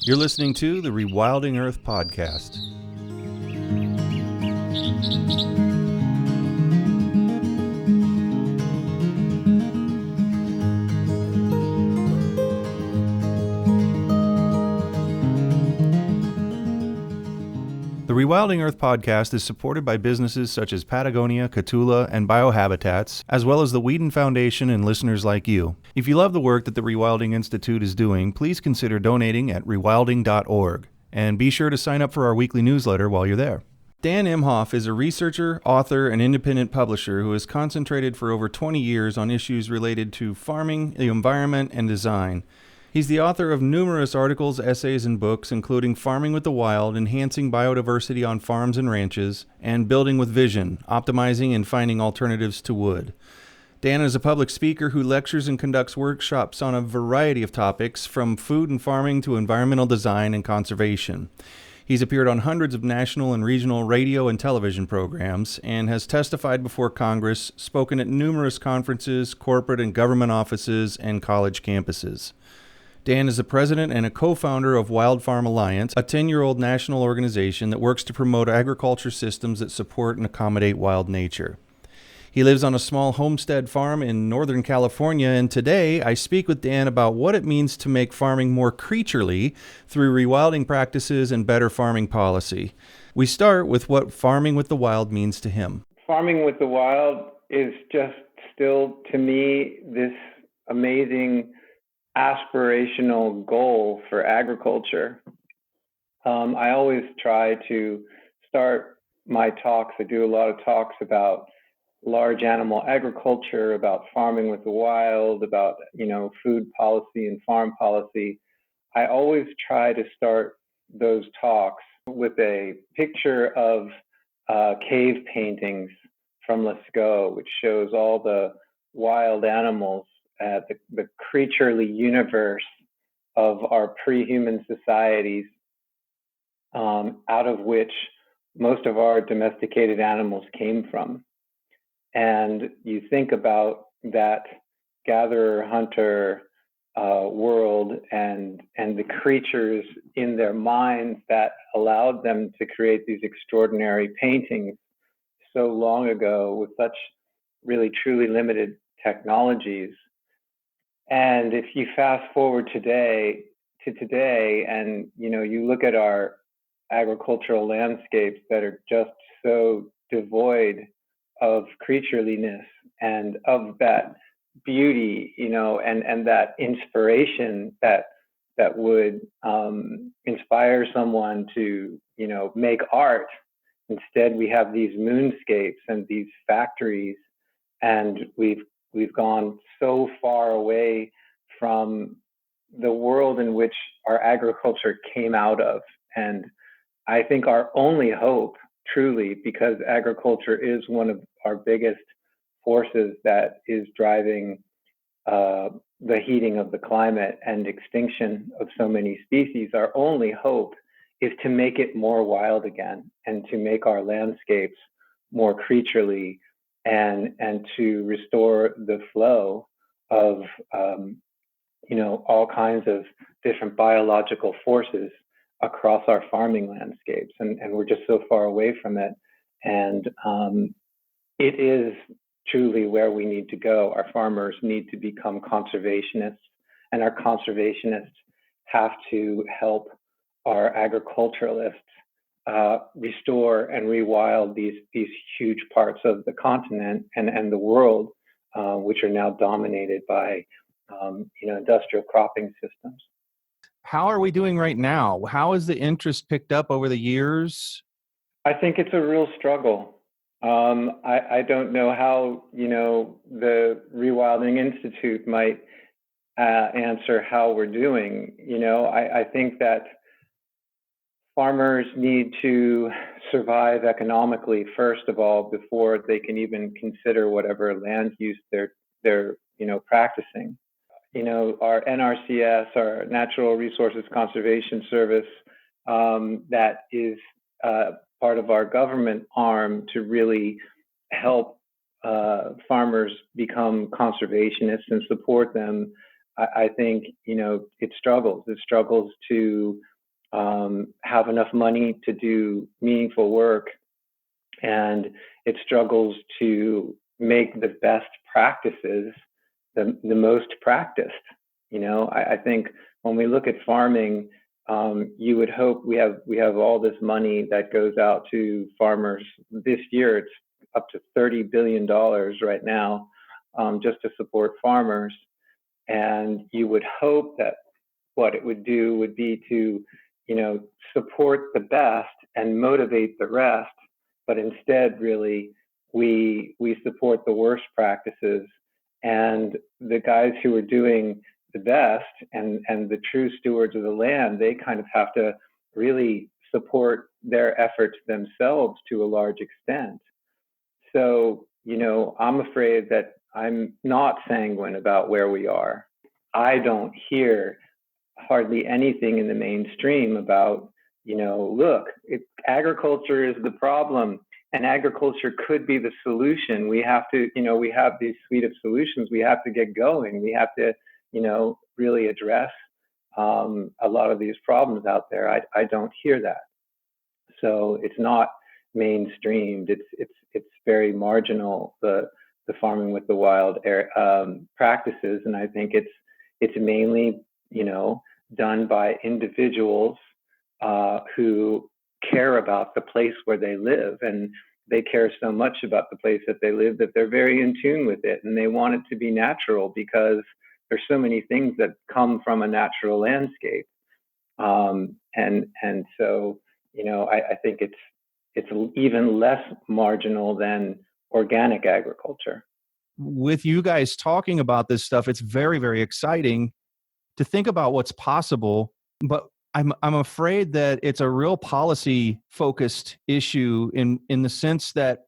You're listening to the Rewilding Earth podcast. The Rewilding Earth podcast is supported by businesses such as Patagonia, Catula, and Biohabitats, as well as the Whedon Foundation and listeners like you. If you love the work that the Rewilding Institute is doing, please consider donating at rewilding.org. And be sure to sign up for our weekly newsletter while you're there. Dan Imhoff is a researcher, author, and independent publisher who has concentrated for over 20 years on issues related to farming, the environment, and design. He's the author of numerous articles, essays, and books, including Farming with the Wild, Enhancing Biodiversity on Farms and Ranches, and Building with Vision, Optimizing and Finding Alternatives to Wood. Dan is a public speaker who lectures and conducts workshops on a variety of topics, from food and farming to environmental design and conservation. He's appeared on hundreds of national and regional radio and television programs, and has testified before Congress, spoken at numerous conferences, corporate and government offices, and college campuses. Dan is the president and a co-founder of Wild Farm Alliance, a 10-year-old national organization that works to promote agriculture systems that support and accommodate wild nature. He lives on a small homestead farm in Northern California, and today I speak with Dan about what it means to make farming more creaturely through rewilding practices and better farming policy. We start with what farming with the wild means to him. Farming with the wild is just still, to me, this amazing aspirational goal for agriculture. I always try to start my talks. I do a lot of talks about large animal agriculture, about farming with the wild, about food policy and farm policy. I always try to start those talks with a picture of cave paintings from Lascaux, which shows all the wild animals, the creaturely universe of our pre-human societies, out of which most of our domesticated animals came from. And you think about that gatherer-hunter world and the creatures in their minds that allowed them to create these extraordinary paintings so long ago with such really truly limited technologies. And if you fast forward today and you look at our agricultural landscapes that are just so devoid of creatureliness and of that beauty, and that inspiration that would inspire someone to make art. Instead, we have these moonscapes and these factories, and we've gone so far away from the world in which our agriculture came out of. And I think our only hope, truly, because agriculture is one of our biggest forces that is driving the heating of the climate and extinction of so many species, our only hope is to make it more wild again and to make our landscapes more creaturely and to restore the flow of all kinds of different biological forces across our farming landscapes, and we're just so far away from it. And it is truly where we need to go. Our farmers need to become conservationists, and our conservationists have to help our agriculturalists restore and rewild these huge parts of the continent and the world, which are now dominated by industrial cropping systems. How are we doing right now? How has the interest picked up over the years? I think it's a real struggle. I don't know how the Rewilding Institute might answer how we're doing. I think that farmers need to survive economically, first of all, before they can even consider whatever land use they're practicing. Our NRCS, our Natural Resources Conservation Service, that is part of our government arm to really help farmers become conservationists and support them. I think, it struggles. It struggles to have enough money to do meaningful work, and it struggles to make the best practices the most practiced. I think when we look at farming, you would hope we have all this money that goes out to farmers. This year, it's up to $30 billion right now, just to support farmers. And you would hope that what it would do would be to, support the best and motivate the rest. But instead, really, we support the worst practices, and the guys who are doing the best and the true stewards of the land, they kind of have to really support their efforts themselves to a large extent. So, I'm afraid that I'm not sanguine about where we are. I don't hear hardly anything in the mainstream about, look, agriculture is the problem and agriculture could be the solution. We have to, we have these suite of solutions. We have to get going. We have to, really address a lot of these problems out there. I don't hear that. So it's not mainstreamed. It's very marginal, the farming with the wild practices, and I think it's mainly done by individuals who care about the place where they live, and they care so much about the place that they live that they're very in tune with it, and they want it to be natural because there's so many things that come from a natural landscape, and so I think it's even less marginal than organic agriculture. With you guys talking about this stuff, it's very, very exciting to think about what's possible, but I'm afraid that it's a real policy focused issue in the sense that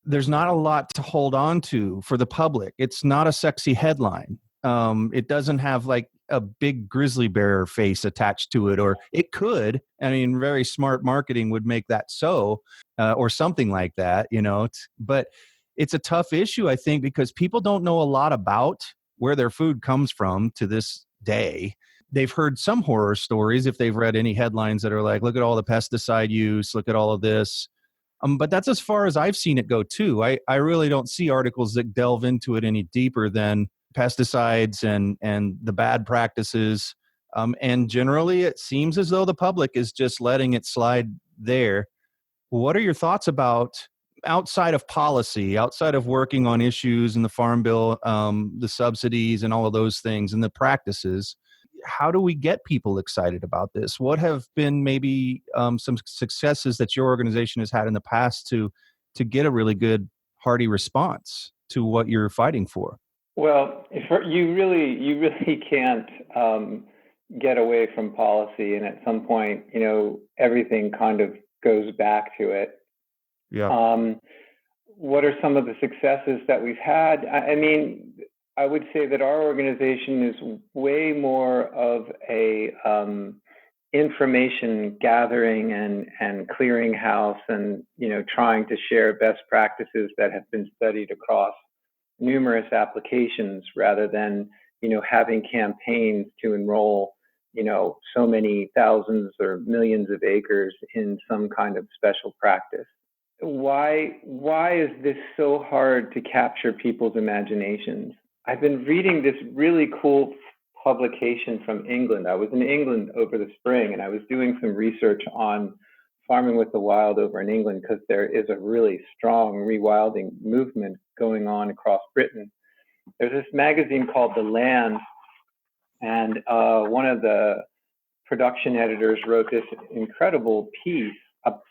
there's not a lot to hold on to for the public. It's not a sexy headline. It doesn't have like a big grizzly bear face attached to it, or it could. I mean, very smart marketing would make that so, or something like that, but it's a tough issue, I think, because people don't know a lot about where their food comes from to this day. They've heard some horror stories if they've read any headlines that are like, look at all the pesticide use, look at all of this. But that's as far as I've seen it go too. I really don't see articles that delve into it any deeper than pesticides and the bad practices. And generally it seems as though the public is just letting it slide there. What are your thoughts about outside of policy, outside of working on issues in the Farm Bill, the subsidies and all of those things and the practices? How do we get people excited about this? What have been maybe some successes that your organization has had in the past to get a really good, hearty response to what you're fighting for? Well, you really can't get away from policy, and at some point, everything kind of goes back to it. Yeah. What are some of the successes that we've had? I mean, I would say that our organization is way more of a information gathering and clearinghouse, and trying to share best practices that have been studied across numerous applications, rather than having campaigns to enroll so many thousands or millions of acres in some kind of special practice. Why is this so hard to capture people's imaginations? I've been reading this really cool publication from England. I was in England over the spring, and I was doing some research on farming with the wild over in England, because there is a really strong rewilding movement going on across Britain. There's this magazine called The Land, and one of the production editors wrote this incredible piece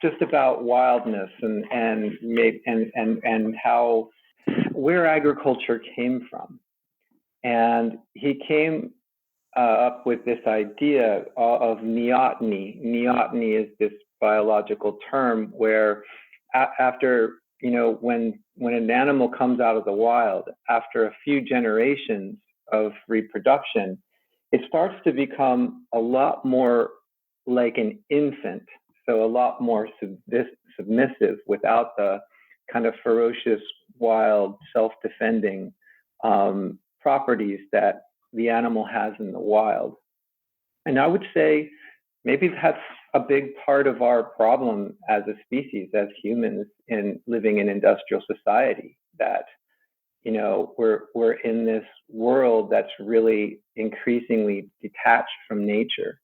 just about wildness and how where agriculture came from. And he came up with this idea of neoteny. Neoteny is this biological term where after, when an animal comes out of the wild, after a few generations of reproduction, it starts to become a lot more like an infant. So a lot more submissive, without the kind of ferocious, wild, self-defending properties that the animal has in the wild. And I would say maybe that's a big part of our problem as a species, as humans in living in industrial society, that we're in this world that's really increasingly detached from nature,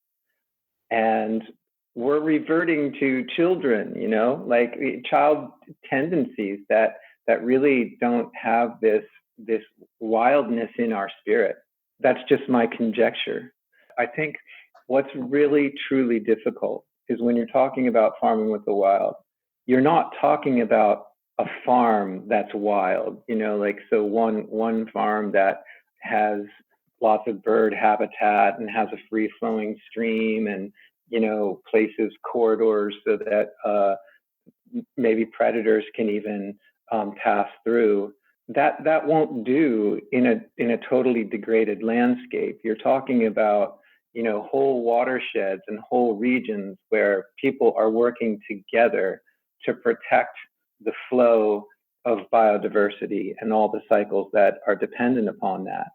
and we're reverting to children, like child tendencies that really don't have this wildness in our spirit. That's just my conjecture. I think what's really truly difficult is when you're talking about farming with the wild, you're not talking about a farm that's wild, like, so one farm that has lots of bird habitat and has a free flowing stream and places corridors so that maybe predators can even pass through. That won't do in a totally degraded landscape. You're talking about whole watersheds and whole regions where people are working together to protect the flow of biodiversity and all the cycles that are dependent upon that.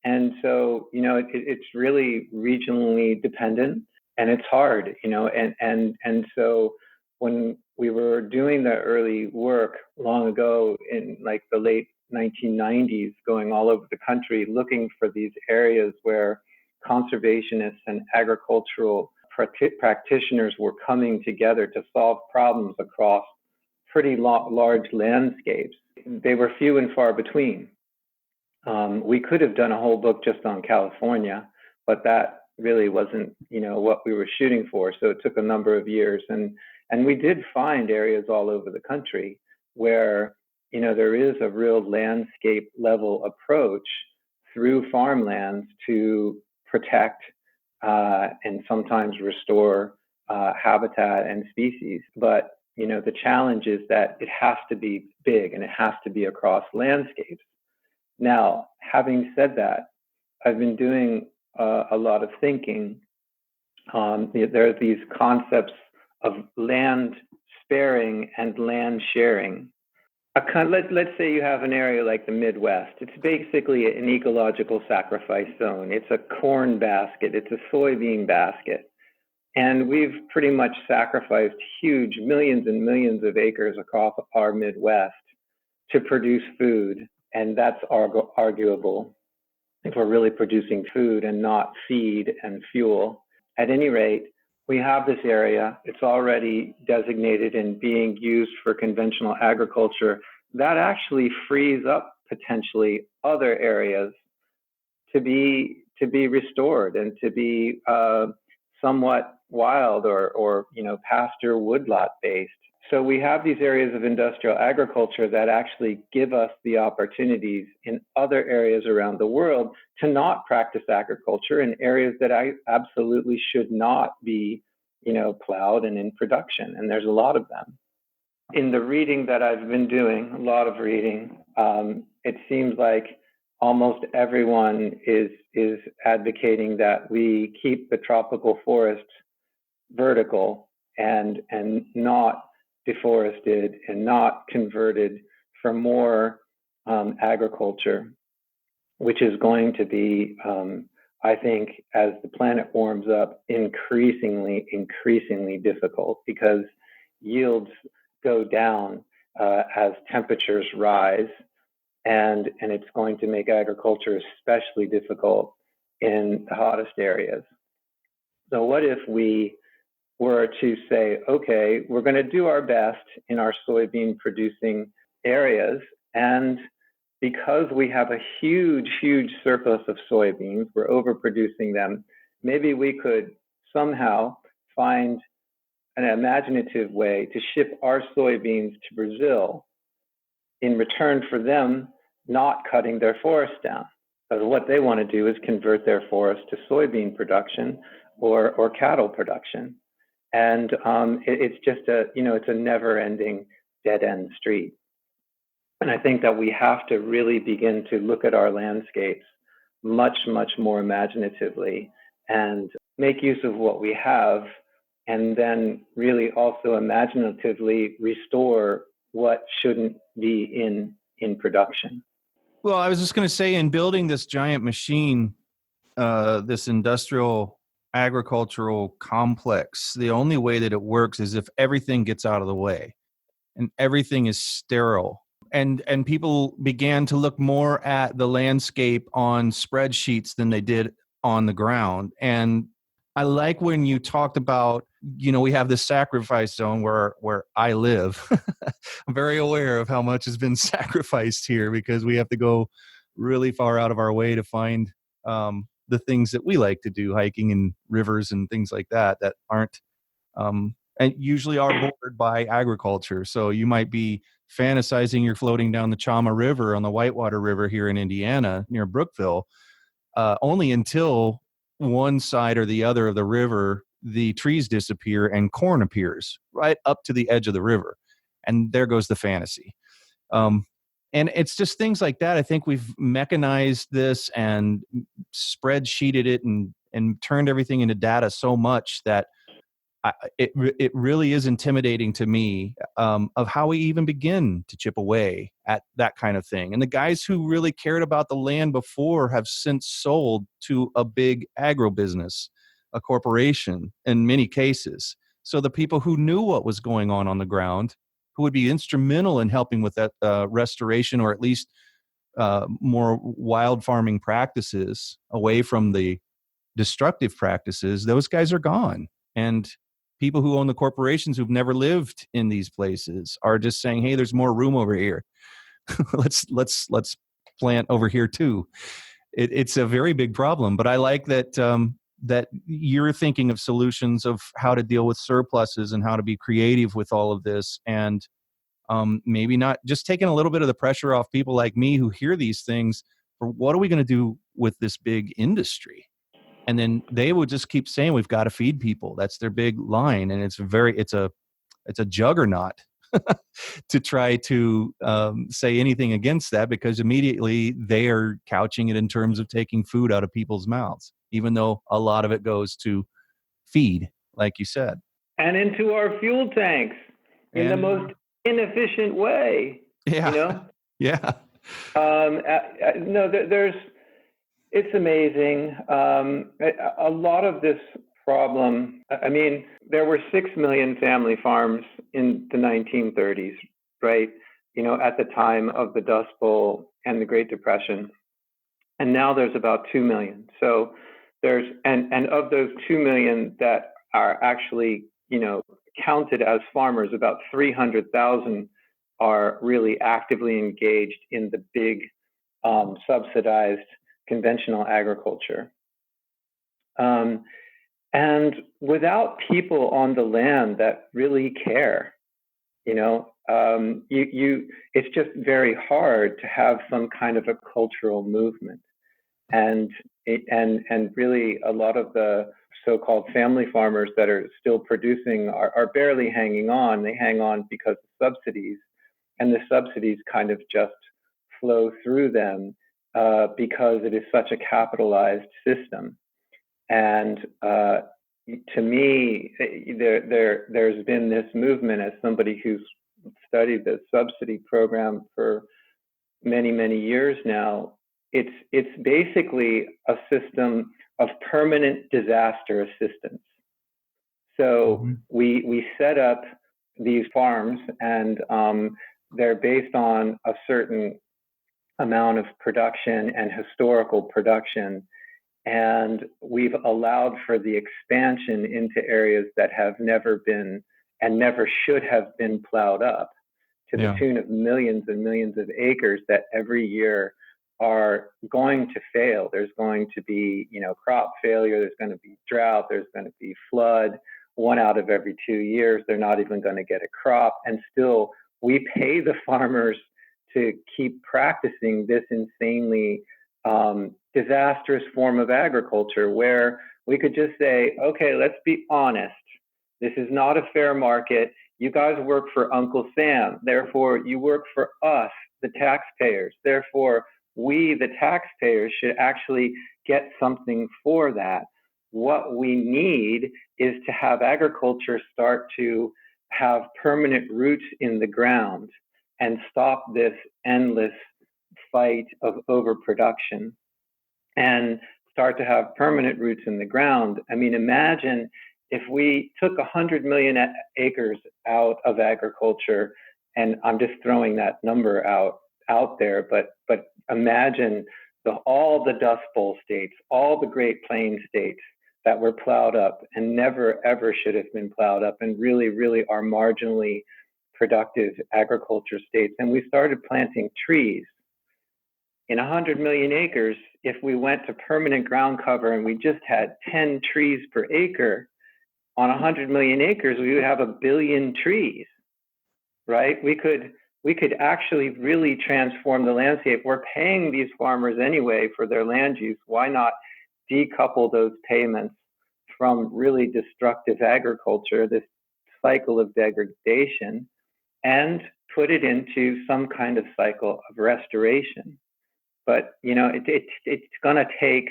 And so, it's really regionally dependent, and it's hard, and so when we were doing the early work long ago in like the late 1990s, going all over the country looking for these areas where conservationists and agricultural practitioners were coming together to solve problems across pretty large landscapes, they were few and far between. We could have done a whole book just on California, but that really wasn't, what we were shooting for. So it took a number of years, and we did find areas all over the country where, there is a real landscape level approach through farmlands to protect and sometimes restore habitat and species. But, the challenge is that it has to be big and it has to be across landscapes. Now, having said that, I've been doing a lot of thinking. There are these concepts of land sparing and land sharing. Let's say you have an area like the Midwest. It's basically an ecological sacrifice zone. It's a corn basket. It's a soybean basket. And we've pretty much sacrificed huge millions and millions of acres across our Midwest to produce food. And that's arguable if we're really producing food and not feed and fuel. At any rate, we have this area. It's already designated and being used for conventional agriculture. That actually frees up potentially other areas to be restored and to be somewhat wild or pasture woodlot based. So we have these areas of industrial agriculture that actually give us the opportunities in other areas around the world to not practice agriculture in areas that absolutely should not be, plowed and in production. And there's a lot of them. In the reading that I've been doing, a lot of reading, it seems like almost everyone is advocating that we keep the tropical forests vertical and not deforested and not converted for more agriculture, which is going to be, I think, as the planet warms up, increasingly difficult because yields go down as temperatures rise, and it's going to make agriculture especially difficult in the hottest areas. So what if we were to say, okay, we're going to do our best in our soybean producing areas, and because we have a huge surplus of soybeans, we're overproducing them, maybe we could somehow find an imaginative way to ship our soybeans to Brazil in return for them not cutting their forest down. Because what they want to do is convert their forest to soybean production or cattle production. And it's just it's a never-ending dead-end street. And I think that we have to really begin to look at our landscapes much more imaginatively and make use of what we have, and then really also imaginatively restore what shouldn't be in production. Well, I was just going to say, in building this giant machine, this industrial agricultural complex, the only way that it works is if everything gets out of the way and everything is sterile. And people began to look more at the landscape on spreadsheets than they did on the ground. And I like when you talked about, we have this sacrifice zone where I live. I'm very aware of how much has been sacrificed here because we have to go really far out of our way to find the things that we like to do, hiking and rivers and things like that aren't and usually are bordered by agriculture. So you might be fantasizing you're floating down the Chama River on the Whitewater River here in Indiana near Brookville, only until one side or the other of the river, the trees disappear and corn appears right up to the edge of the river. And there goes the fantasy. And it's just things like that. I think we've mechanized this and spreadsheeted it and turned everything into data so much that it really is intimidating to me of how we even begin to chip away at that kind of thing. And the guys who really cared about the land before have since sold to a big agribusiness, a corporation in many cases. So the people who knew what was going on the ground, who would be instrumental in helping with that restoration or at least more wild farming practices away from the destructive practices, those guys are gone. And people who own the corporations who've never lived in these places are just saying, hey, there's more room over here. let's plant over here too. It's a very big problem, but I like that that you're thinking of solutions of how to deal with surpluses and how to be creative with all of this, and maybe not just taking a little bit of the pressure off people like me who hear these things for what are we going to do with this big industry. And then they would just keep saying, we've got to feed people. That's their big line. And it's a juggernaut to try to say anything against that, because immediately they are couching it in terms of taking food out of people's mouths, even though a lot of it goes to feed, like you said. And into our fuel tanks in the most inefficient way. Yeah. Yeah. No, it's amazing. A lot of this problem, I mean, there were 6 million family farms in the 1930s, right? At the time of the Dust Bowl and the Great Depression. And now there's about 2 million. So and of those 2 million that are actually, counted as farmers, about 300,000 are really actively engaged in the big subsidized conventional agriculture. And without people on the land that really care, it's just very hard to have some kind of a cultural movement. And really a lot of the so-called family farmers that are still producing are barely hanging on. They hang on because of subsidies, and the subsidies kind of just flow through them because it is such a capitalized system. And to me, there's been this movement, as somebody who's studied the subsidy program for many, many years now. It's basically a system of permanent disaster assistance. So we set up these farms, and they're based on a certain amount of production and historical production. And we've allowed for the expansion into areas that have never been and never should have been plowed up, to the tune of millions and millions of acres that every year are going to fail. There's going to be, crop failure. There's going to be drought. There's going to be flood. 1 out of every 2 years, they're not even going to get a crop. And still, we pay the farmers to keep practicing this insanely disastrous form of agriculture, where we could just say, okay, let's be honest. This is not a fair market. You guys work for Uncle Sam. Therefore, you work for us, the taxpayers. Therefore, we, the taxpayers, should actually get something for that. What we need is to have agriculture start to have permanent roots in the ground and stop this endless fight of overproduction, and start to have permanent roots in the ground. I mean, imagine if we took 100 million acres out of agriculture, and I'm just throwing that number out there, but imagine all the Dust Bowl states, all the Great Plains states that were plowed up and never ever should have been plowed up, and really, really are marginally productive agriculture states. And we started planting trees. In 100 million acres, if we went to permanent ground cover and we just had 10 trees per acre, on 100 million acres, we would have 1 billion trees, right? We could actually really transform the landscape. We're paying these farmers anyway for their land use. Why not decouple those payments from really destructive agriculture, this cycle of degradation, and put it into some kind of cycle of restoration? But, you know, it's going to take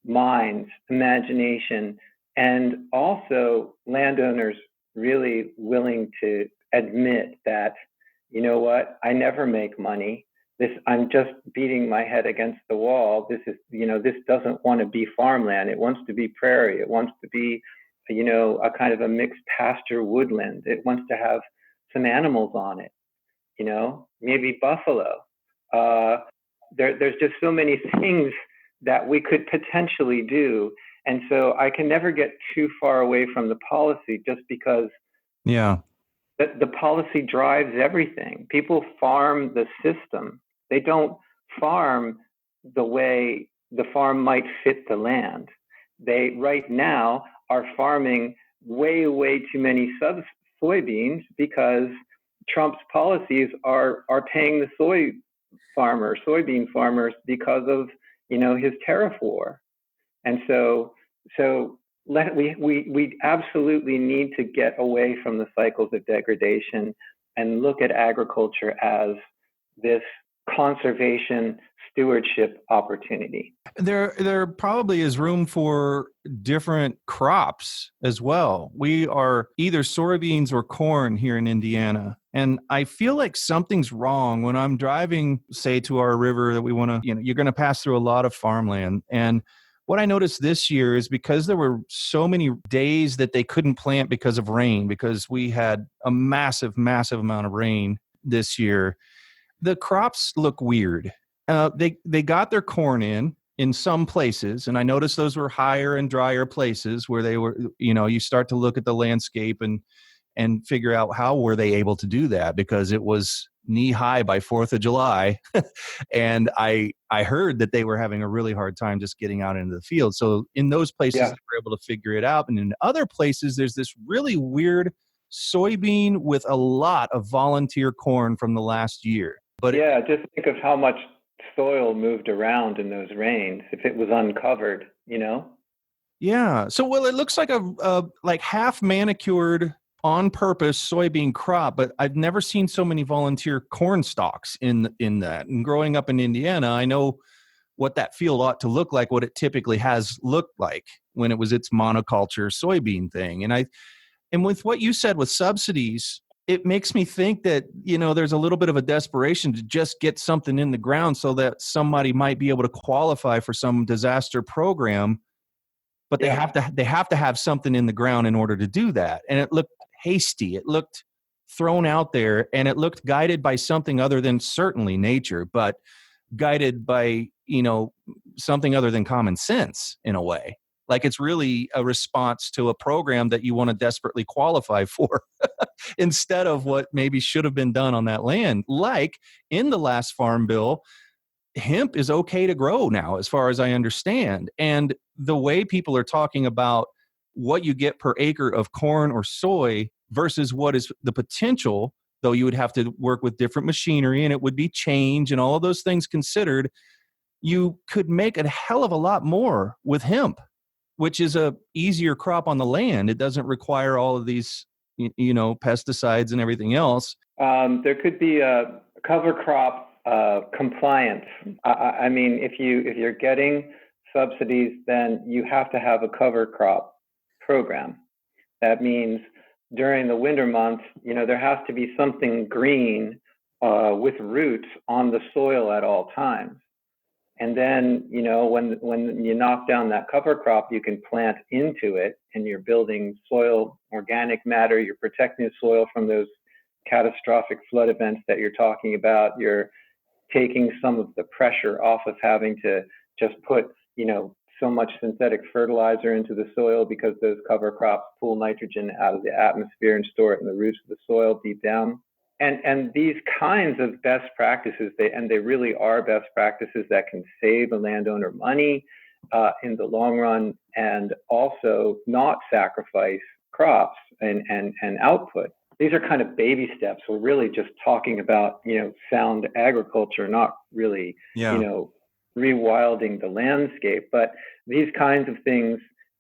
minds, imagination, and also landowners really willing to admit that, you know what, I never make money. I'm just beating my head against the wall. This doesn't want to be farmland. It wants to be prairie. It wants to be, you know, a kind of a mixed pasture woodland. It wants to have some animals on it, you know, maybe buffalo. There's just so many things that we could potentially do. And so I can never get too far away from the policy, just because the policy drives everything. People farm the system. They don't farm the way the farm might fit the land. They right now are farming way, way too many soybeans because Trump's policies are paying the soybean farmers because of, you know, his tariff war. And so we absolutely need to get away from the cycles of degradation and look at agriculture as this conservation stewardship opportunity. There probably is room for different crops as well. We are either soybeans or corn here in Indiana. And I feel like something's wrong when I'm driving, say, to our river that we want to, you know, you're going to pass through a lot of farmland. And what I noticed this year is because there were so many days that they couldn't plant because of rain, because we had a massive, massive amount of rain this year, the crops look weird. They got their corn in some places, and I noticed those were higher and drier places where they were, you know, you start to look at the landscape and figure out how were they able to do that, because it was knee high by 4th of July. And I heard that they were having a really hard time just getting out into the field. So in those places, they were able to figure it out. And in other places, there's this really weird soybean with a lot of volunteer corn from the last year. But just think of how much soil moved around in those rains if it was uncovered, you know? Yeah. So, well, it looks like a like half manicured on purpose soybean crop, but I've never seen so many volunteer corn stalks in that. And growing up in Indiana, I know what that field ought to look like, what it typically has looked like when it was its monoculture soybean thing. And with what you said with subsidies, it makes me think that, you know, there's a little bit of a desperation to just get something in the ground so that somebody might be able to qualify for some disaster program, but they have to have something in the ground in order to do that. And it looked hasty. It looked thrown out there, and it looked guided by something other than certainly nature, but guided by, you know, something other than common sense in a way. Like it's really a response to a program that you want to desperately qualify for instead of what maybe should have been done on that land. Like in the last farm bill, hemp is okay to grow now, as far as I understand. And the way people are talking about what you get per acre of corn or soy versus what is the potential, though you would have to work with different machinery and it would be change and all of those things considered, you could make a hell of a lot more with hemp, which is a easier crop on the land. It doesn't require all of these, you know, pesticides and everything else. There could be a cover crop compliance. I mean, if you're getting subsidies, then you have to have a cover crop program. That means during the winter months, you know, there has to be something green with roots on the soil at all times. And then, when you knock down that cover crop, you can plant into it, and you're building soil organic matter. You're protecting the soil from those catastrophic flood events that you're talking about. You're taking some of the pressure off of having to just put, so much synthetic fertilizer into the soil, because those cover crops pull nitrogen out of the atmosphere and store it in the roots of the soil deep down. And these kinds of best practices, they really are best practices that can save a landowner money in the long run, and also not sacrifice crops and output. These are kind of baby steps. We're really just talking about, sound agriculture, not really, rewilding the landscape. But these kinds of things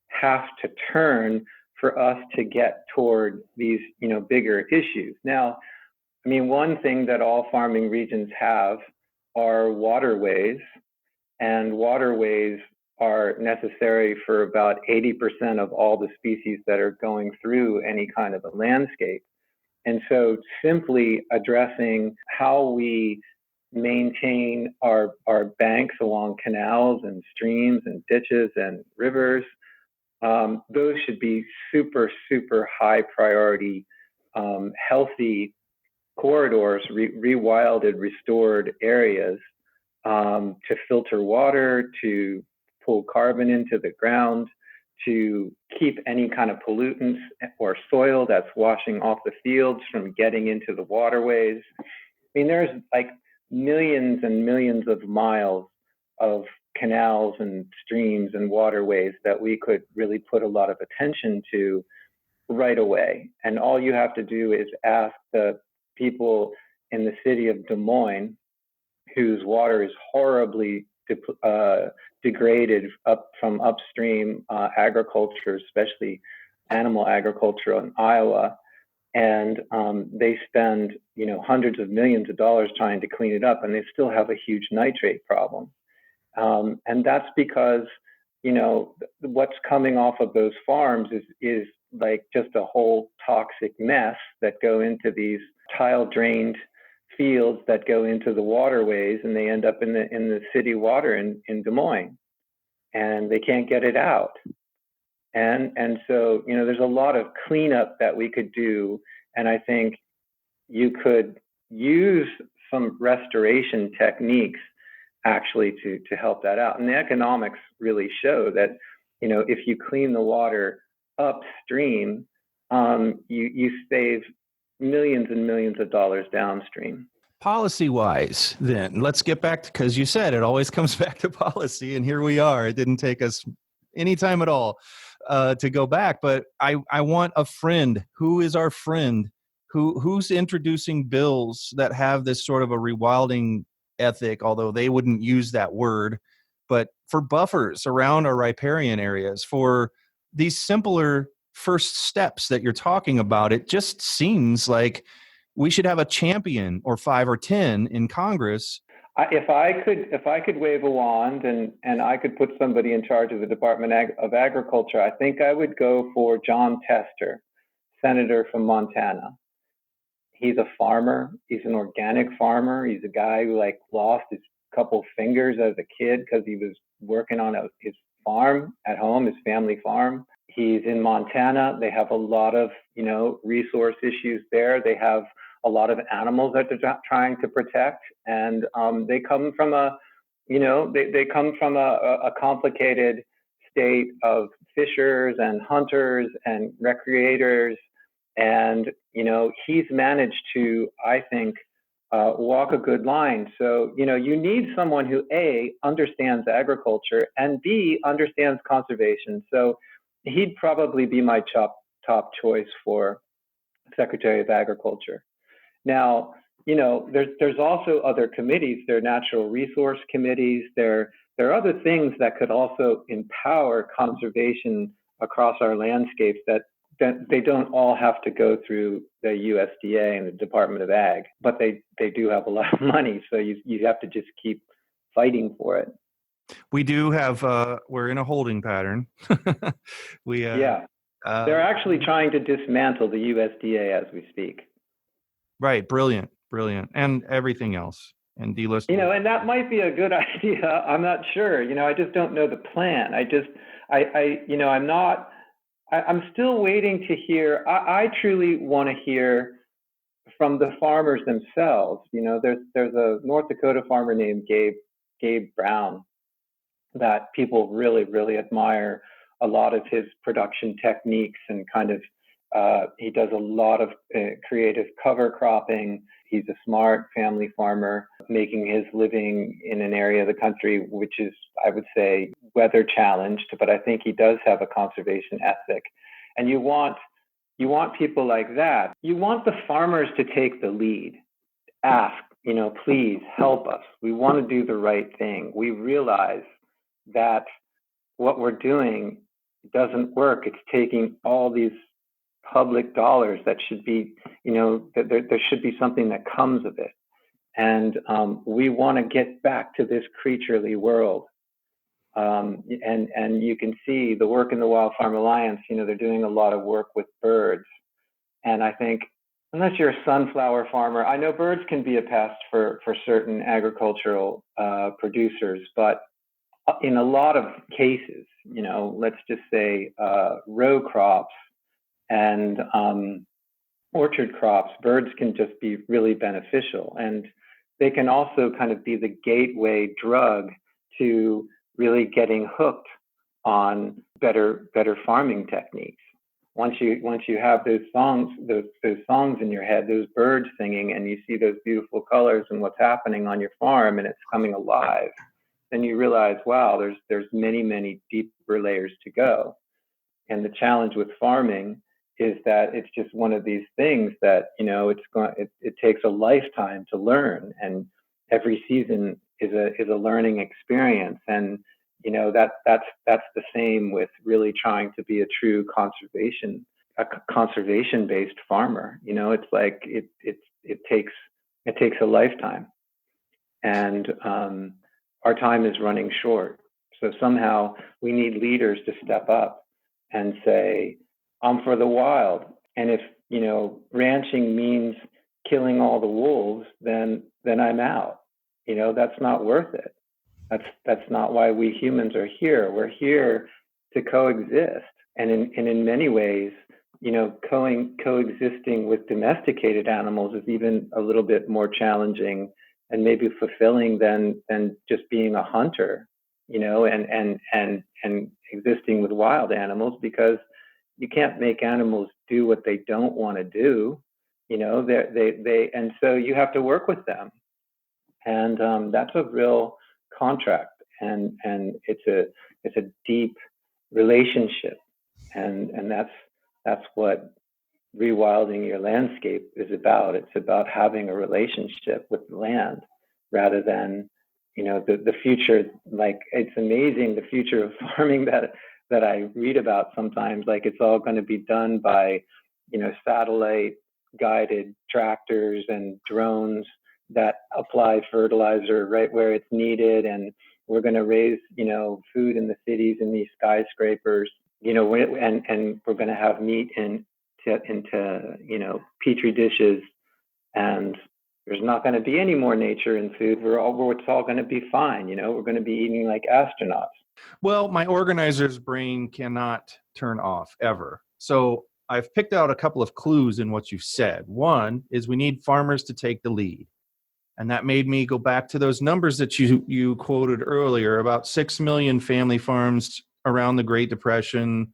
have to turn for us to get toward these, bigger issues. Now, one thing that all farming regions have are waterways, and waterways are necessary for about 80% of all the species that are going through any kind of a landscape. And so simply addressing how we maintain our banks along canals and streams and ditches and rivers, those should be super, super high priority, healthy corridors, rewilded, restored areas, to filter water, to pull carbon into the ground, to keep any kind of pollutants or soil that's washing off the fields from getting into the waterways. There's like millions and millions of miles of canals and streams and waterways that we could really put a lot of attention to right away. And all you have to do is ask the people in the city of Des Moines, whose water is horribly degraded from upstream agriculture, especially animal agriculture in Iowa. And they spend, hundreds of millions of dollars trying to clean it up, and they still have a huge nitrate problem. And that's because, what's coming off of those farms is like just a whole toxic mess that go into these tile drained fields that go into the waterways, and they end up in the city water in Des Moines, and they can't get it out. And so, there's a lot of cleanup that we could do. And I think you could use some restoration techniques actually to help that out. And the economics really show that, if you clean the water upstream, you save millions and millions of dollars downstream. Policy-wise, then, let's get back to, because you said it always comes back to policy, and here we are. It didn't take us any time at all to go back, but I want a friend. Who is our friend? Who's introducing bills that have this sort of a rewilding ethic, although they wouldn't use that word, but for buffers around our riparian areas, for these simpler first steps that you're talking about? It just seems like we should have a champion or 5 or 10 in Congress. If I could wave a wand and I could put somebody in charge of the Department of Agriculture, I think I would go for John Tester, senator from Montana. He's a farmer. He's an organic farmer. He's a guy who lost his couple fingers as a kid because he was working on his farm at home, his family farm. He's in Montana. They have a lot of, resource issues there. They have a lot of animals that they're trying to protect. And they come from a complicated state of fishers and hunters and recreators. And, he's managed to, I think, walk a good line. So, you need someone who A, understands agriculture, and B, understands conservation. So he'd probably be my top choice for Secretary of Agriculture. Now, there's also other committees. There are natural resource committees. There are other things that could also empower conservation across our landscapes that they don't all have to go through the USDA and the Department of Ag, but they do have a lot of money. So you have to just keep fighting for it. We do have, we're in a holding pattern. They're actually trying to dismantle the USDA as we speak. Right. Brilliant. And everything else. and delist. And that might be a good idea. I'm not sure. I just don't know the plan. I'm still waiting to hear. I truly want to hear from the farmers themselves. There's a North Dakota farmer named Gabe Brown that people really, really admire a lot of his production techniques, and kind of he does a lot of creative cover cropping. He's a smart family farmer making his living in an area of the country which is, I would say, weather challenged, but I think he does have a conservation ethic. And you want people like that. You want the farmers to take the lead, ask, please help us. We want to do the right thing. We realize that what we're doing doesn't work. It's taking all these public dollars that should be, that there should be something that comes of it. And we want to get back to this creaturely world. And you can see the work in the Wild Farm Alliance, they're doing a lot of work with birds. And I think, unless you're a sunflower farmer, I know birds can be a pest for certain agricultural producers, but in a lot of cases, let's just say row crops and orchard crops, birds can just be really beneficial. And they can also kind of be the gateway drug to really getting hooked on better farming techniques. Once you have those songs in your head, those birds singing, and you see those beautiful colors and what's happening on your farm, and it's coming alive, then you realize, wow, there's many, many deeper layers to go. And the challenge with farming is that it's just one of these things that, it takes a lifetime to learn, and every season is a learning experience. And that's the same with really trying to be a true conservation-based farmer. It's like it takes a lifetime, and our time is running short. So somehow we need leaders to step up and say, I'm for the wild. And if, ranching means killing all the wolves, then I'm out. That's not worth it. That's not why we humans are here. We're here to coexist. And in many ways, coexisting with domesticated animals is even a little bit more challenging and maybe fulfilling than just being a hunter, and existing with wild animals, because you can't make animals do what they don't want to do, and so you have to work with them. And that's a real contract, and it's a deep relationship, and that's what rewilding your landscape is about. It's about having a relationship with the land, rather than the future. Like, it's amazing, the future of farming that I read about sometimes, like it's all going to be done by satellite guided tractors and drones that apply fertilizer right where it's needed, and we're going to raise food in the cities in these skyscrapers, and we're going to have meat into petri dishes, and there's not going to be any more nature in food. It's all going to be fine. We're going to be eating like astronauts. Well, my organizer's brain cannot turn off ever. So I've picked out a couple of clues in what you've said. One is we need farmers to take the lead. And that made me go back to those numbers that you quoted earlier, about 6 million family farms around the Great Depression,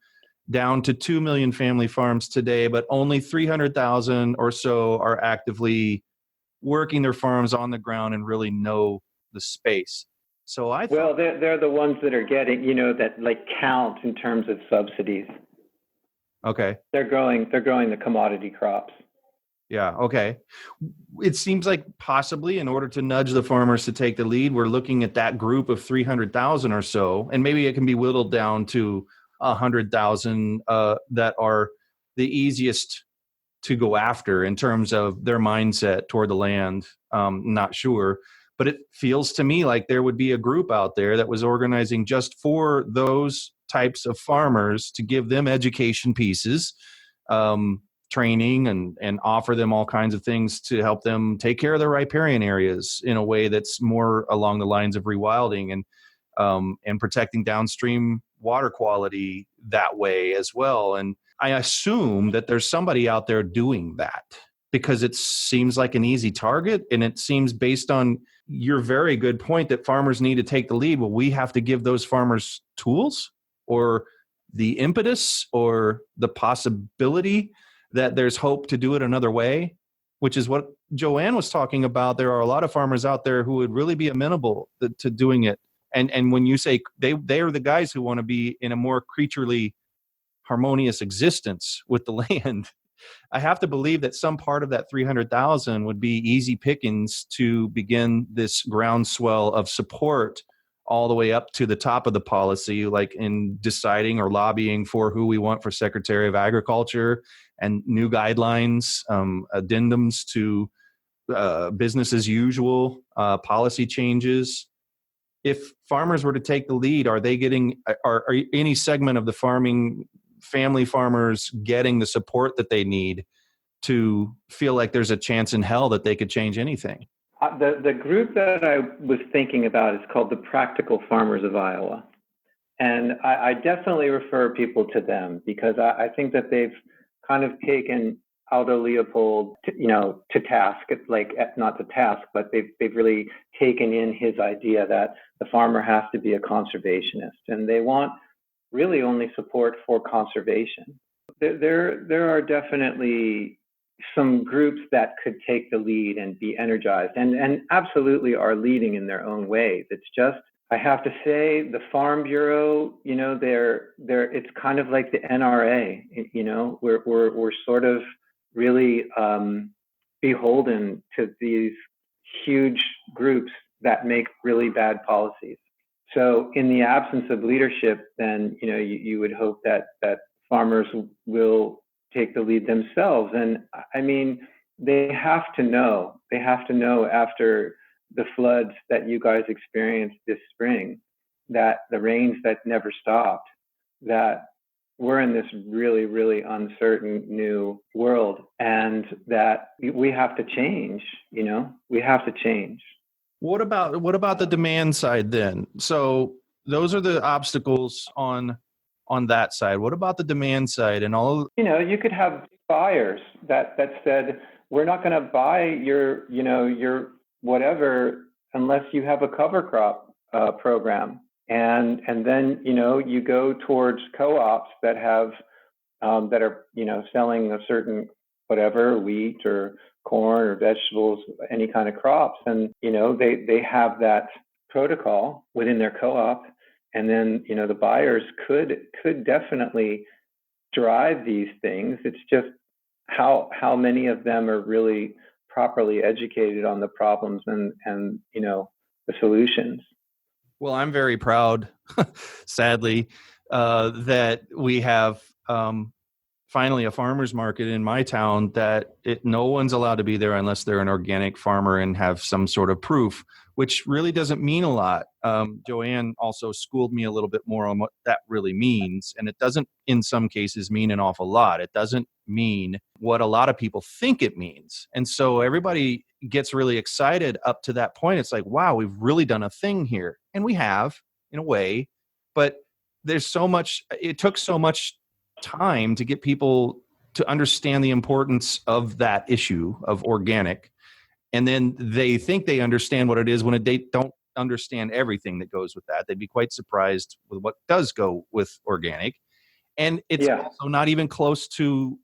down to 2 million family farms today, but only 300,000 or so are actively working their farms on the ground and really know the space. So they're the ones that are getting, that like count in terms of subsidies. Okay. They're growing the commodity crops. Yeah. Okay. It seems like possibly in order to nudge the farmers to take the lead, we're looking at that group of 300,000 or so, and maybe it can be whittled down to 100,000 that are the easiest to go after in terms of their mindset toward the land. Not sure, but it feels to me like there would be a group out there that was organizing just for those types of farmers to give them education pieces, training and offer them all kinds of things to help them take care of their riparian areas in a way that's more along the lines of rewilding and protecting downstream water quality that way as well. And I assume that there's somebody out there doing that because it seems like an easy target. And it seems, based on your very good point, that farmers need to take the lead. Well, we have to give those farmers tools or the impetus or the possibility that there's hope to do it another way, which is what Joanne was talking about. There are a lot of farmers out there who would really be amenable to doing it. And when you say they are the guys who want to be in a more creaturely harmonious existence with the land, I have to believe that some part of that 300,000 would be easy pickings to begin this groundswell of support all the way up to the top of the policy, like in deciding or lobbying for who we want for Secretary of Agriculture and new guidelines, addendums to business as usual, policy changes. If farmers were to take the lead, are any segment of the family farmers getting the support that they need to feel like there's a chance in hell that they could change anything? The group that I was thinking about is called the Practical Farmers of Iowa. And I definitely refer people to them because I think that they've kind of taken Aldo Leopold to task, like not to task, but they've really taken in his idea that the farmer has to be a conservationist, and they want really only support for conservation. There are definitely some groups that could take the lead and be energized and absolutely are leading in their own ways. It's just, I have to say, the Farm Bureau, it's kind of like the NRA, we're sort of really beholden to these huge groups that make really bad policies. So in the absence of leadership, then, you would hope that farmers will take the lead themselves. And I mean, they have to know after the floods that you guys experienced this spring, that the rains that never stopped, that we're in this really, really uncertain new world, and that we have to change, we have to change. What about the demand side then? So those are the obstacles on that side. What about the demand side and all? You could have buyers that said, we're not going to buy your whatever unless you have a cover crop program. And then, you go towards co-ops that have, that are, selling a certain whatever, wheat or corn or vegetables, any kind of crops. And, they have that protocol within their co-op. And then, the buyers could definitely drive these things. It's just how many of them are really properly educated on the problems and the solutions. Well, I'm very proud, sadly, that we have finally a farmer's market in my town that no one's allowed to be there unless they're an organic farmer and have some sort of proof, which really doesn't mean a lot. Joanne also schooled me a little bit more on what that really means. And it doesn't, in some cases, mean an awful lot. It doesn't mean what a lot of people think it means. And so everybody gets really excited up to that point. It's like, wow, we've really done a thing here. And we have, in a way, but it took so much time to get people to understand the importance of that issue of organic. And then they think they understand what it is when they don't understand everything that goes with that. They'd be quite surprised with what does go with organic. And it's also not even close to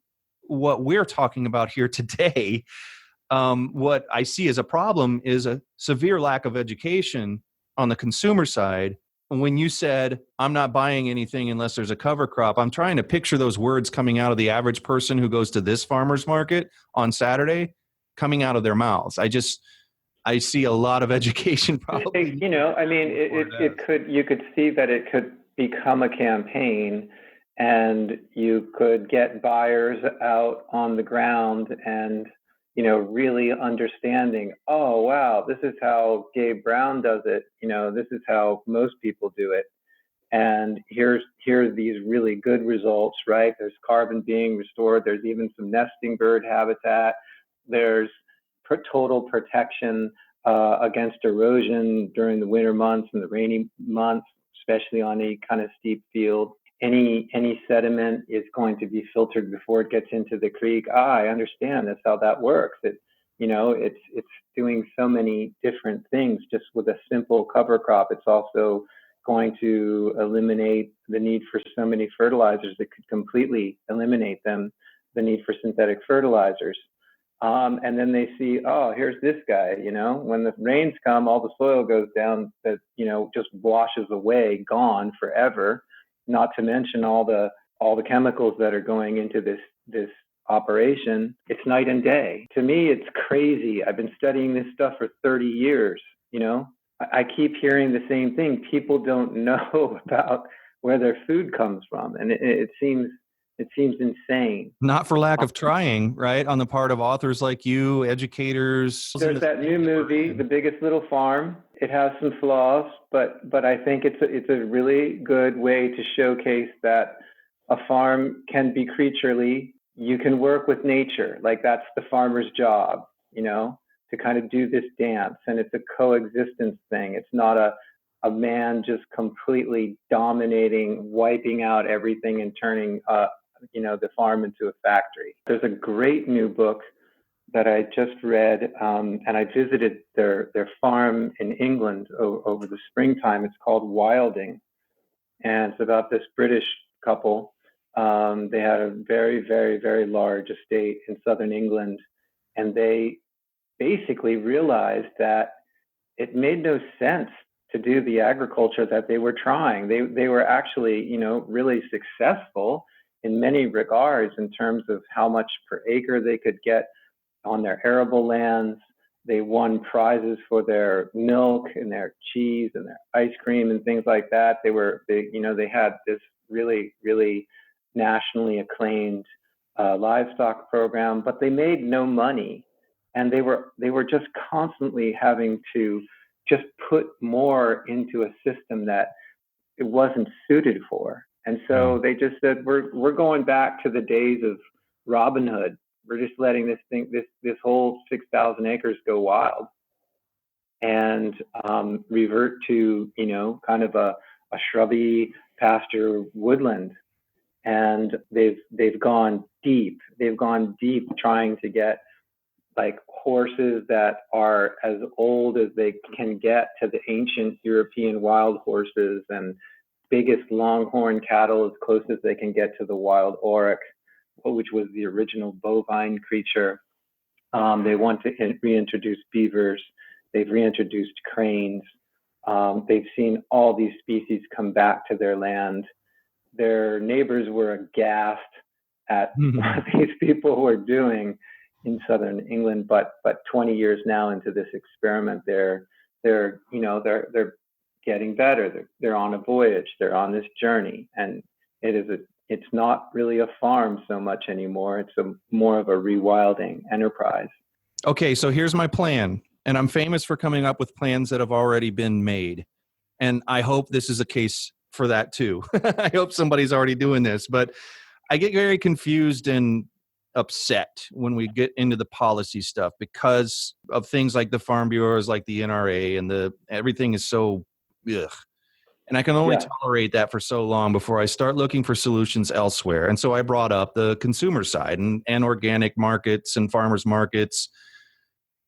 what we're talking about here today. What I see as a problem is a severe lack of education on the consumer side. When you said, I'm not buying anything unless there's a cover crop, I'm trying to picture those words coming out of the average person who goes to this farmer's market on Saturday, coming out of their mouths. I see a lot of education probably. You could see that it could become a campaign, and you could get buyers out on the ground and, really understanding, oh, wow, this is how Gabe Brown does it. This is how most people do it. And here's these really good results, right? There's carbon being restored. There's even some nesting bird habitat. There's total protection against erosion during the winter months and the rainy months, especially on a kind of steep field. Any sediment is going to be filtered before it gets into the creek. I understand that's how that works. It's doing so many different things just with a simple cover crop. It's also going to eliminate the need for so many fertilizers that could completely eliminate the need for synthetic fertilizers. And then they see, oh, here's this guy, when the rains come, all the soil goes down that, just washes away, gone forever, not to mention all the chemicals that are going into this operation. It's night and day. To me, it's crazy. I've been studying this stuff for 30 years, I keep hearing the same thing. People don't know about where their food comes from. And it seems insane. Not for lack of trying, right? On the part of authors like you, educators. There's that new movie, The Biggest Little Farm. It has some flaws, but I think it's a really good way to showcase that a farm can be creaturely. You can work with nature. Like that's the farmer's job, to kind of do this dance. And it's a coexistence thing. It's not a man just completely dominating, wiping out everything and turning the farm into a factory. There's a great new book that I just read, and I visited their farm in England over the springtime. It's called Wilding, and it's about this British couple. They had a very, very, very large estate in southern England, and they basically realized that it made no sense to do the agriculture that they were trying. They were actually, really successful in many regards in terms of how much per acre they could get on their arable lands. They won prizes for their milk and their cheese and their ice cream and things like that. They had this really, really nationally acclaimed livestock program, but they made no money. And they were just constantly having to just put more into a system that it wasn't suited for. And so they just said, we're going back to the days of Robin Hood. We're just letting this whole 6,000 acres go wild and revert to, kind of a shrubby pasture woodland. And they've gone deep. They've gone deep trying to get like horses that are as old as they can get to the ancient European wild horses, and biggest longhorn cattle as close as they can get to the wild auroch, which was the original bovine creature. They want to reintroduce beavers. They've reintroduced cranes. They've seen all these species come back to their land. Their neighbors were aghast at what these people were doing in southern England, but 20 years now into this experiment, they're getting better. They're on a voyage. They're on this journey, and it's not really a farm so much anymore. It's more of a rewilding enterprise. Okay, so here's my plan, and I'm famous for coming up with plans that have already been made, and I hope this is a case for that too. I hope somebody's already doing this, but I get very confused and upset when we get into the policy stuff because of things like the farm bureaus, like the NRA, and everything is so ugh. And I can only tolerate that for so long before I start looking for solutions elsewhere. And so I brought up the consumer side and organic markets and farmers markets.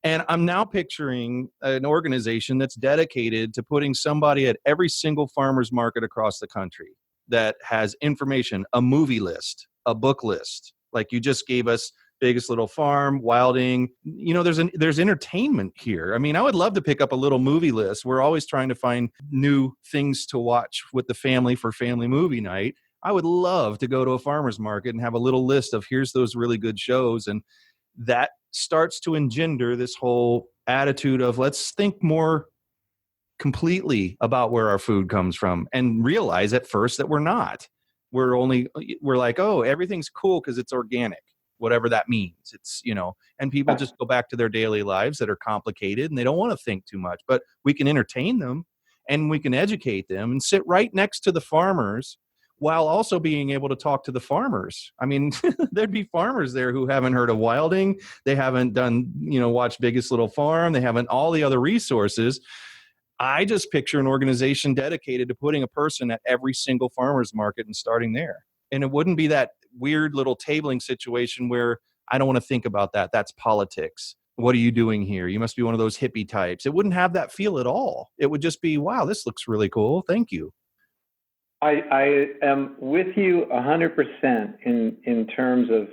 And I'm now picturing an organization that's dedicated to putting somebody at every single farmer's market across the country that has information, a movie list, a book list, like you just gave us, Biggest Little Farm, Wilding. There's entertainment here. I mean, I would love to pick up a little movie list. We're always trying to find new things to watch with the family for family movie night. I would love to go to a farmer's market and have a little list of here's those really good shows. And that starts to engender this whole attitude of let's think more completely about where our food comes from and realize at first that we're not. We're like, oh, everything's cool because it's organic, whatever that means. It's, and people just go back to their daily lives that are complicated and they don't want to think too much, but we can entertain them. and we can educate them and sit right next to the farmers while also being able to talk to the farmers. I mean, there'd be farmers there who haven't heard of wilding. They haven't done, watched Biggest Little Farm. They haven't all the other resources. I just picture an organization dedicated to putting a person at every single farmer's market and starting there. And it wouldn't be that weird little tabling situation where I don't want to think about that. That's politics. What are you doing here? You must be one of those hippie types. It wouldn't have that feel at all. It would just be, wow, this looks really cool. Thank you. I am with you 100% in terms of,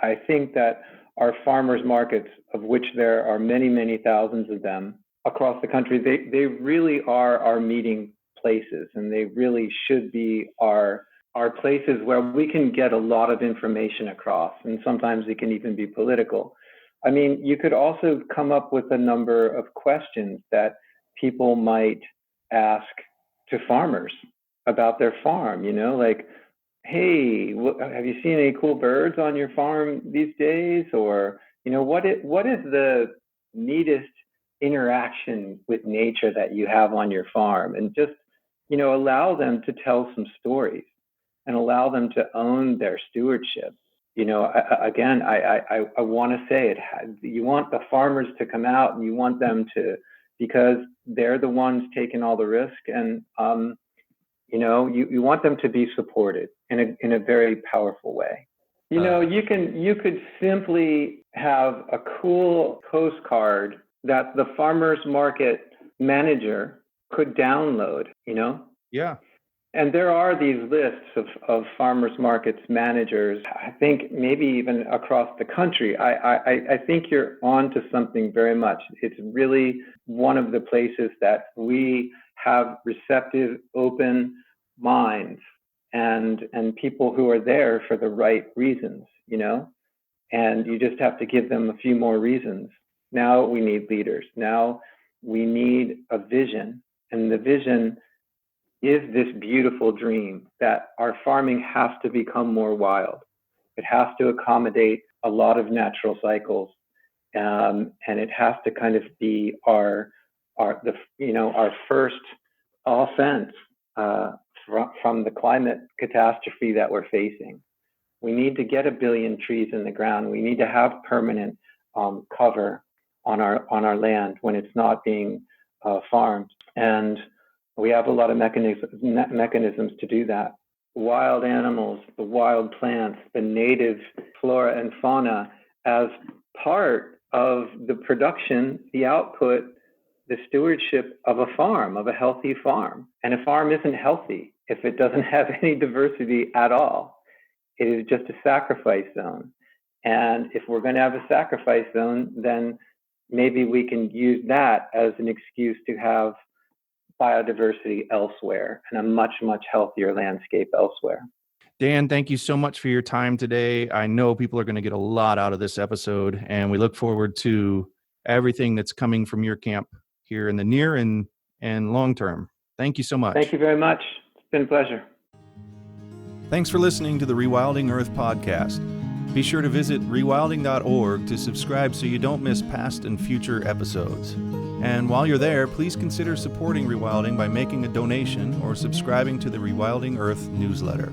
I think that our farmers markets, of which there are many, many thousands of them across the country, they really are our meeting places, and they really should be our places where we can get a lot of information across, and sometimes it can even be political. I mean, you could also come up with a number of questions that people might ask to farmers about their farm, like, hey, have you seen any cool birds on your farm these days? Or, what is the neatest interaction with nature that you have on your farm? And just, allow them to tell some stories and allow them to own their stewardship. Again, I want to say it. You want the farmers to come out, and you want them to, because they're the ones taking all the risk, and you want them to be supported in a very powerful way. You could simply have a cool postcard that the farmers market manager could download. Yeah. And there are these lists of farmers markets managers, I think maybe even across the country. I think you're on to something very much. It's really one of the places that we have receptive, open minds and people who are there for the right reasons, and you just have to give them a few more reasons. Now we need leaders. Now we need a vision, and the vision is this beautiful dream that our farming has to become more wild. It has to accommodate a lot of natural cycles, and it has to kind of be our first offense from the climate catastrophe that we're facing. We need to get 1 billion trees in the ground. We need to have permanent cover on our land when it's not being farmed, and we have a lot of mechanisms to do that. Wild animals, the wild plants, the native flora and fauna as part of the production, the output, the stewardship of a farm, of a healthy farm. And a farm isn't healthy if it doesn't have any diversity at all. It is just a sacrifice zone. And if we're going to have a sacrifice zone, then maybe we can use that as an excuse to have biodiversity elsewhere and a much, much healthier landscape elsewhere. Dan, thank you so much for your time today. I know people are going to get a lot out of this episode, and we look forward to everything that's coming from your camp here in the near and long term. Thank you so much. Thank you very much. It's been a pleasure. Thanks for listening to the Rewilding Earth podcast. Be sure to visit rewilding.org to subscribe so you don't miss past and future episodes. And while you're there, please consider supporting Rewilding by making a donation or subscribing to the Rewilding Earth newsletter.